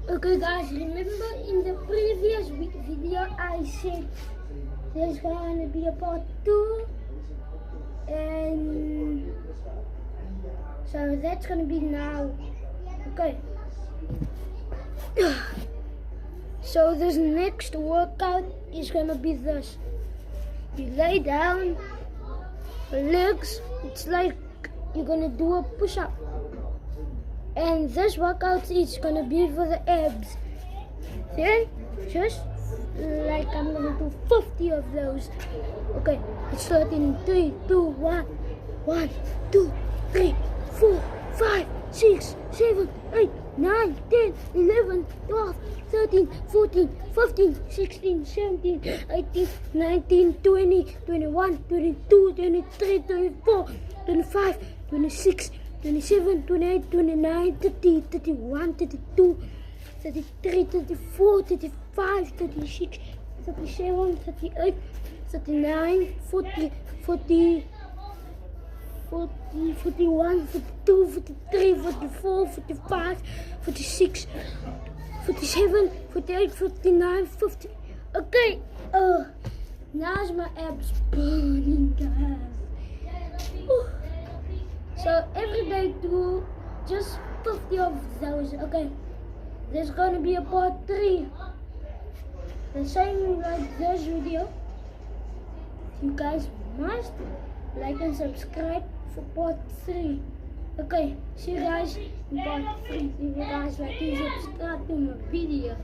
Okay guys, remember in the previous video I said there's gonna be a part 2 and so that's gonna be now. Okay. So this next workout is gonna be this. You lay down, legs, it's like you're gonna do a push-up. And this workout is gonna be for the abs. Then just like I'm gonna do 50 of those. Okay, let's start in 3, 2, 1. 1, 2, 3, 4, 5, 6, 7, 8, 9, 10, 11, 12, 13, 14, 15, 16, 17, 18, 19, 20, 21, 22, 23, 24, 25, 26, 27, 28, 29, 30, 31, 32, 33, 34, 35, 36, 37, 38, 39, 40, 40, 40, 41, 42, 43, 44, 45, 46, 47, 48, 49, 50. Okay, now's my abs burning, guys. So every day do just 50 of those. Okay, there's gonna be a part 3. The same like this video. You guys must like and subscribe for part 3. Okay, see you guys in part 3. If you guys like and subscribe to my video.